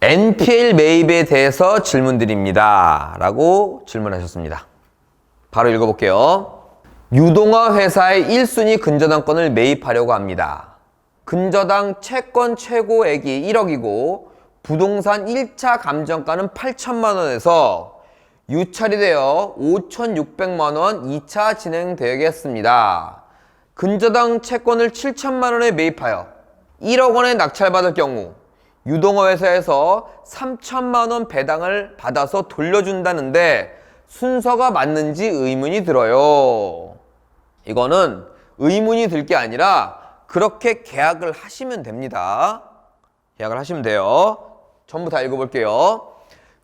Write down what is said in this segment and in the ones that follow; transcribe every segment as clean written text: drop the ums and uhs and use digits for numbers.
NPL 매입에 대해서 질문드립니다. 라고 질문하셨습니다. 바로 읽어볼게요. 유동화 회사의 1순위 근저당권을 매입하려고 합니다. 근저당 채권 최고액이 1억이고 부동산 1차 감정가는 8천만 원에서 유찰이 되어 5,600만 원 2차 진행되겠습니다. 근저당 채권을 7천만 원에 매입하여 1억 원에 낙찰받을 경우 유동화 회사에서 3천만 원 배당을 받아서 돌려준다는데 순서가 맞는지 의문이 들어요. 이거는 의문이 들 게 아니라 그렇게 계약을 하시면 됩니다. 계약을 하시면 돼요. 전부 다 읽어볼게요.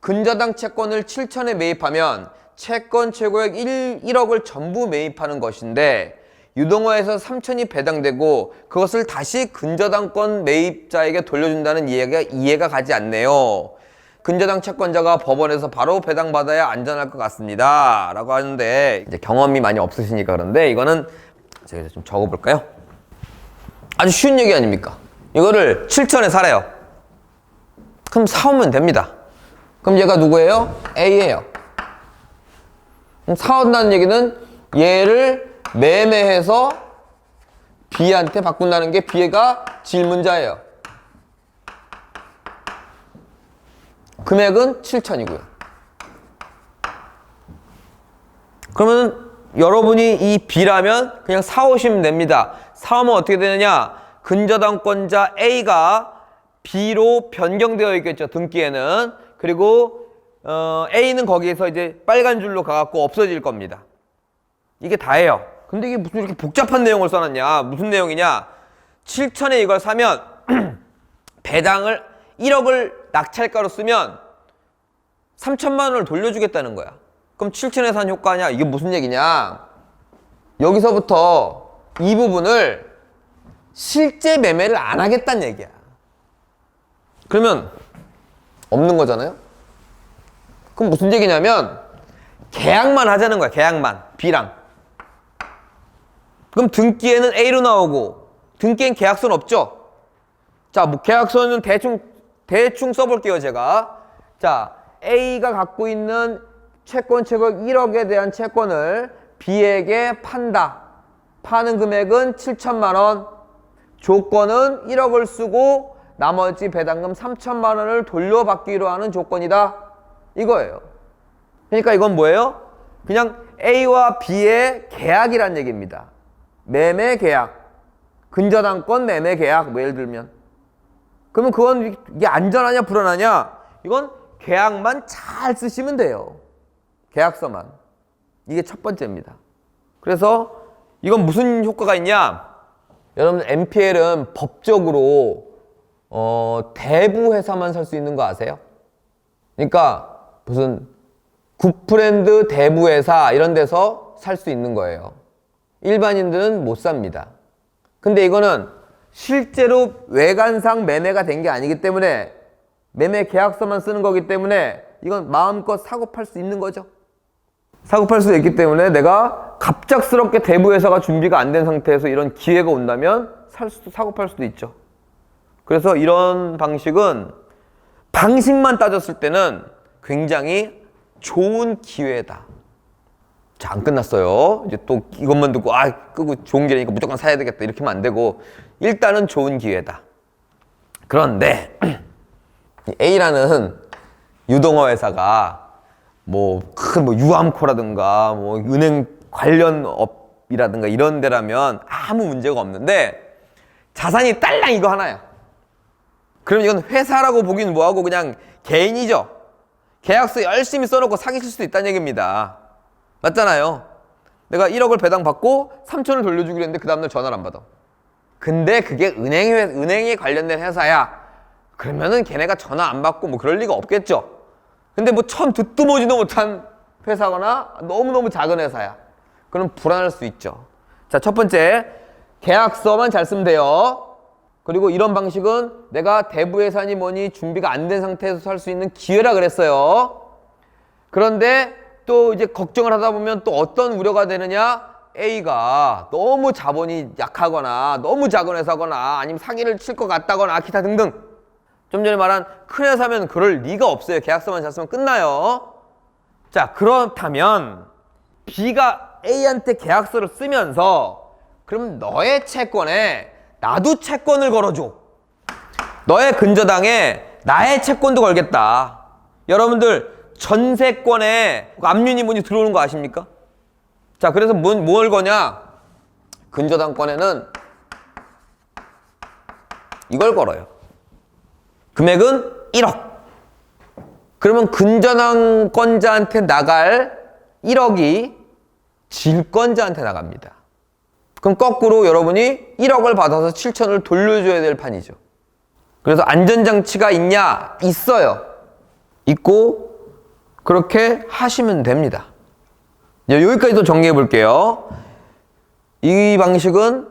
근저당 채권을 7천에 매입하면 채권 최고액 1억을 전부 매입하는 것인데 유동화에서 3천이 배당되고 그것을 다시 근저당권 매입자에게 돌려준다는 이해가 가지 않네요. 근저당 채권자가 법원에서 바로 배당받아야 안전할 것 같습니다. 라고 하는데 이제 경험이 많이 없으시니까 그런데 이거는 제가 좀 적어볼까요? 아주 쉬운 얘기 아닙니까? 이거를 7천에 사래요. 그럼 사오면 됩니다. 그럼 얘가 누구예요? A예요. 그럼 사온다는 얘기는 얘를 매매해서 B한테 바꾼다는 게 B가 질문자예요. 금액은 7천이고요. 그러면 여러분이 이 B라면 그냥 사오시면 됩니다. 사오면 어떻게 되느냐? 근저당권자 A가 B로 변경되어 있겠죠. 등기에는. 그리고 A는 거기에서 이제 빨간 줄로 가갖고 없어질 겁니다. 이게 다예요. 근데 이게 무슨 이렇게 복잡한 내용을 써놨냐? 무슨 내용이냐? 7천에 이걸 사면 배당을 1억을 낙찰가로 쓰면 3천만 원을 돌려주겠다는 거야. 그럼 7천에 산 효과냐? 이게 무슨 얘기냐? 여기서부터 이 부분을 실제 매매를 안 하겠다는 얘기야. 그러면 없는 거잖아요? 그럼 무슨 얘기냐면 계약만 하자는 거야. 계약만. B랑. 그럼 등기에는 A로 나오고 등기엔 계약서는 없죠? 자, 뭐 계약서는 대충 써볼게요, 제가. 자, A가 갖고 있는 채권 최고액 1억에 대한 채권을 B에게 판다. 파는 금액은 7천만 원. 조건은 1억을 쓰고 나머지 배당금 3천만 원을 돌려받기로 하는 조건이다. 이거예요. 그러니까 이건 뭐예요? 그냥 A와 B의 계약이란 얘기입니다. 매매 계약. 근저당권 매매 계약. 뭐 예를 들면. 그러면 그건 이게 안전하냐 불안하냐? 이건 계약만 잘 쓰시면 돼요. 계약서만. 이게 첫 번째입니다. 그래서 이건 무슨 효과가 있냐? 여러분 NPL은 법적으로 대부 회사만 살 수 있는 거 아세요? 그러니까 무슨 굿프렌드 대부 회사 이런 데서 살 수 있는 거예요. 일반인들은 못 삽니다. 근데 이거는 실제로 외관상 매매가 된 게 아니기 때문에 매매 계약서만 쓰는 거기 때문에 이건 마음껏 사고 팔 수 있는 거죠. 사고 팔 수 있기 때문에 내가 갑작스럽게 대부 회사가 준비가 안 된 상태에서 이런 기회가 온다면 사고 팔 수도 있죠. 그래서 이런 방식은 방식만 따졌을 때는 굉장히 좋은 기회다. 자, 안 끝났어요. 이제 또 이것만 듣고 끄고 좋은 기회니까 무조건 사야 되겠다 이렇게 하면 안 되고 일단은 좋은 기회다. 그런데 A라는 유동화 회사가 큰 유암코라든가 은행 관련 업이라든가 이런 데라면 아무 문제가 없는데 자산이 딸랑 이거 하나야. 그럼 이건 회사라고 보기는 뭐하고 그냥 개인이죠. 계약서 열심히 써놓고 사기칠 수도 있다는 얘기입니다. 맞잖아요. 내가 1억을 배당받고 3천을 돌려주기로 했는데 그 다음날 전화를 안 받아. 근데 그게 은행에 관련된 회사야. 그러면은 걔네가 전화 안 받고 그럴 리가 없겠죠. 근데 처음 듣도 보지도 못한 회사거나 너무너무 작은 회사야. 그럼 불안할 수 있죠. 자, 첫 번째, 계약서만 잘 쓰면 돼요. 그리고 이런 방식은 내가 대부 예산이 뭐니 준비가 안 된 상태에서 살 수 있는 기회라 그랬어요. 그런데 또 이제 걱정을 하다 보면 또 어떤 우려가 되느냐? A가 너무 자본이 약하거나 너무 작은 회사거나 아니면 사기를 칠 것 같다거나 기타 등등 좀 전에 말한 큰 회사면 그럴 리가 없어요. 계약서만 잘 쓰면 끝나요. 자, 그렇다면 B가 A한테 계약서를 쓰면서 그럼 너의 채권에 나도 채권을 걸어줘. 너의 근저당에 나의 채권도 걸겠다. 여러분들 전세권에 압류니 뭐니 들어오는 거 아십니까? 자, 그래서 뭘 거냐? 근저당권에는 이걸 걸어요. 금액은 1억. 그러면 근저당권자한테 나갈 1억이 질권자한테 나갑니다. 그럼 거꾸로 여러분이 1억을 받아서 7천을 돌려줘야 될 판이죠. 그래서 안전장치가 있냐? 있어요. 있고 그렇게 하시면 됩니다. 여기까지 또 정리해 볼게요. 이 방식은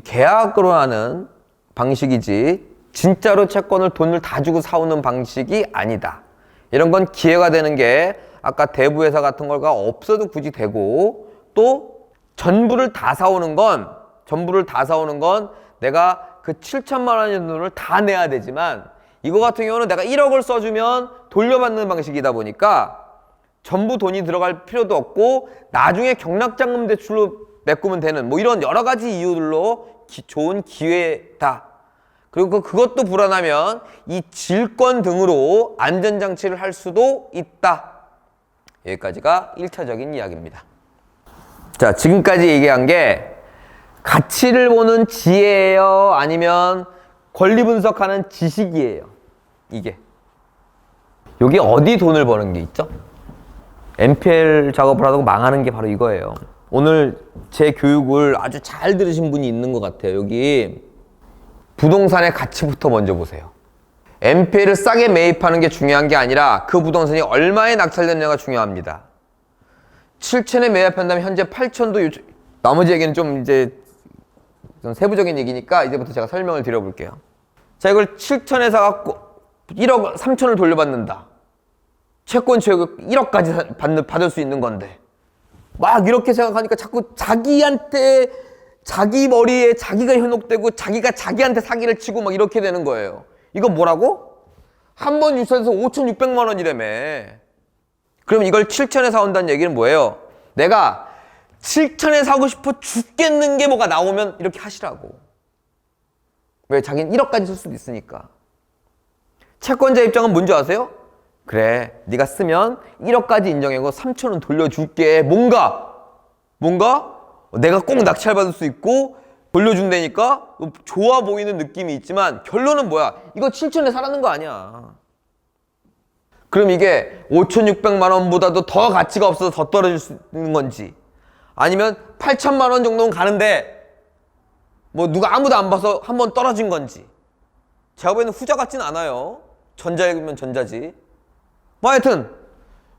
계약으로 하는 방식이지 진짜로 채권을 돈을 다 주고 사오는 방식이 아니다. 이런 건 기회가 되는 게 아까 대부회사 같은 거가 없어도 굳이 되고, 또 전부를 다 사오는 건 내가 그 7천만 원의 돈을 다 내야 되지만, 이거 같은 경우는 내가 1억을 써주면 돌려받는 방식이다 보니까 전부 돈이 들어갈 필요도 없고 나중에 경락자금 대출로 메꾸면 되는 뭐 이런 여러 가지 이유들로 좋은 기회다. 그리고 그것도 불안하면 이 질권 등으로 안전장치를 할 수도 있다. 여기까지가 1차적인 이야기입니다. 자, 지금까지 얘기한 게 가치를 보는 지혜예요? 아니면 권리 분석하는 지식이에요? 이게. 여기 어디 돈을 버는 게 있죠? MPL 작업을 하다가 망하는 게 바로 이거예요. 오늘 제 교육을 아주 잘 들으신 분이 있는 것 같아요. 여기 부동산의 가치부터 먼저 보세요. MPL을 싸게 매입하는 게 중요한 게 아니라 그 부동산이 얼마에 낙찰되느냐가 중요합니다. 7천에 매입한다면 현재 8천도 나머지 얘기는 좀 세부적인 얘기니까 이제부터 제가 설명을 드려볼게요. 자, 이걸 7천에 사갖고 1억 3천을 돌려받는다. 채권 취득 1억까지 받을 수 있는 건데 막 이렇게 생각하니까 자꾸 자기한테 자기 머리에 자기가 현혹되고 자기가 자기한테 사기를 치고 막 이렇게 되는 거예요. 이거 뭐라고? 한 번 유찰해서 5,600만 원이라며. 그럼 이걸 7천에 사온다는 얘기는 뭐예요? 내가 7천에 사고 싶어 죽겠는 게 뭐가 나오면 이렇게 하시라고. 왜? 자기는 1억까지 쓸 수도 있으니까. 채권자 입장은 뭔지 아세요? 그래, 네가 쓰면 1억까지 인정하고 3천은 돌려줄게. 뭔가 내가 꼭 낙찰받을 수 있고 돌려준다니까 좋아 보이는 느낌이 있지만 결론은 뭐야? 이거 7천에 사라는 거 아니야. 그럼 이게 5,600만 원보다도 더 가치가 없어서 더 떨어질 수 있는 건지, 아니면 8천만 원 정도는 가는데 뭐 누가 아무도 안 봐서 한번 떨어진 건지. 제가 보기에는 후자 같진 않아요. 전자이면 전자지. 뭐 하여튼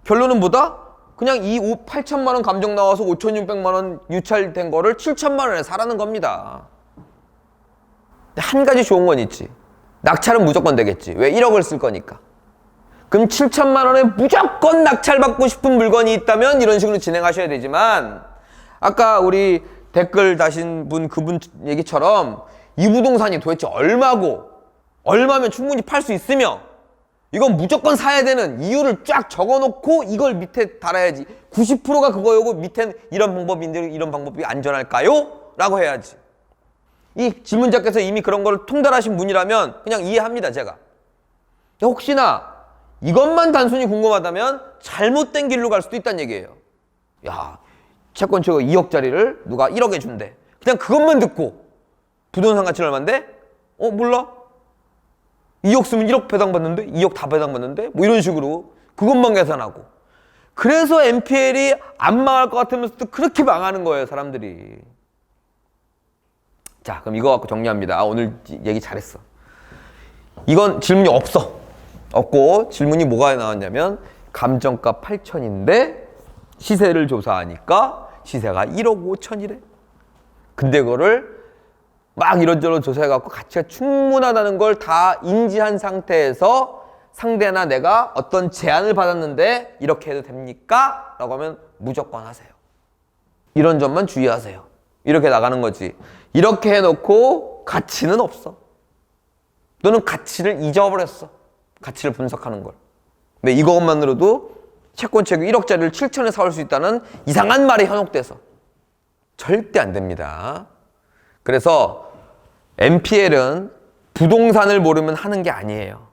결론은 뭐다? 그냥 이 8천만 원 감정 나와서 5,600만 원 유찰된 거를 7천만 원에 사라는 겁니다. 한 가지 좋은 건 있지. 낙찰은 무조건 되겠지. 왜? 1억을 쓸 거니까. 그럼 7천만 원에 무조건 낙찰받고 싶은 물건이 있다면 이런 식으로 진행하셔야 되지만, 아까 우리 댓글 다신 그분 얘기처럼 이 부동산이 도대체 얼마면 충분히 팔 수 있으며 이건 무조건 사야 되는 이유를 쫙 적어놓고 이걸 밑에 달아야지. 90%가 그거이고 밑에는 이런 방법인데 이런 방법이 안전할까요? 라고 해야지. 이 질문자께서 이미 그런 거를 통달하신 분이라면 그냥 이해합니다, 제가. 혹시나 이것만 단순히 궁금하다면 잘못된 길로 갈 수도 있다는 얘기예요. 야, 채권 취득 2억짜리를 누가 1억에 준대. 그냥 그것만 듣고 부동산 가치는 얼만데? 몰라. 2억 쓰면 1억 배당받는데? 2억 다 배당받는데? 뭐 이런 식으로 그것만 계산하고. 그래서 MPL이 안 망할 것 같으면서도 그렇게 망하는 거예요, 사람들이. 자, 그럼 이거 갖고 정리합니다. 오늘 얘기 잘했어. 이건 질문이 없고 질문이 뭐가 나왔냐면 감정가 8천인데 시세를 조사하니까 시세가 1억 5천이래. 근데 그거를 막 이런저런 조사해갖고 가치가 충분하다는 걸 다 인지한 상태에서 상대나 내가 어떤 제안을 받았는데 이렇게 해도 됩니까? 라고 하면 무조건 하세요. 이런 점만 주의하세요. 이렇게 나가는 거지. 이렇게 해놓고 가치는 없어. 너는 가치를 잊어버렸어. 가치를 분석하는 걸. 근데 이것만으로도 채권 채굴 1억짜리를 7천에 사올 수 있다는 이상한 말이 현혹돼서 절대 안 됩니다. 그래서 NPL은 부동산을 모르면 하는 게 아니에요.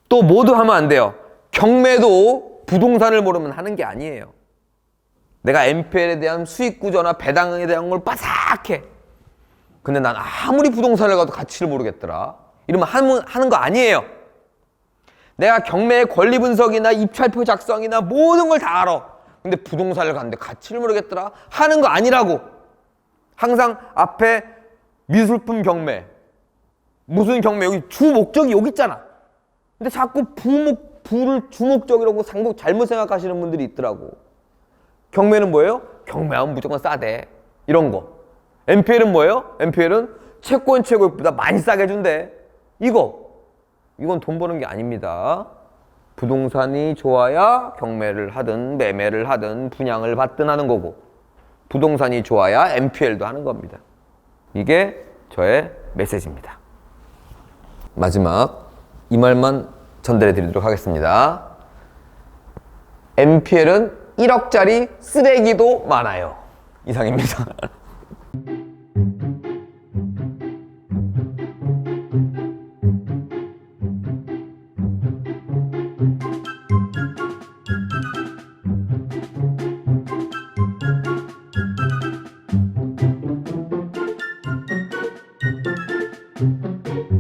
또 뭐도 하면 안 돼요. 경매도 부동산을 모르면 하는 게 아니에요. 내가 NPL에 대한 수익 구조나 배당에 대한 걸 빠삭해. 근데 난 아무리 부동산을 가도 가치를 모르겠더라. 이러면 하는 거 아니에요. 내가 경매의 권리 분석이나 입찰표 작성이나 모든 걸 다 알아. 근데 부동산을 갔는데 가치를 모르겠더라. 하는 거 아니라고. 항상 앞에 미술품 경매, 무슨 경매, 여기 주 목적이 여기 있잖아. 근데 자꾸 부를 주목적이라고 잘못 생각하시는 분들이 있더라고. 경매는 뭐예요? 경매하면 무조건 싸대. 이런 거. NPL은 뭐예요? NPL은 채권 채굴보다 많이 싸게 준대. 이건 돈 버는 게 아닙니다. 부동산이 좋아야 경매를 하든 매매를 하든 분양을 받든 하는 거고, 부동산이 좋아야 NPL도 하는 겁니다. 이게 저의 메시지입니다. 마지막 이 말만 전달해 드리도록 하겠습니다. NPL은 1억짜리 쓰레기도 많아요. 이상입니다.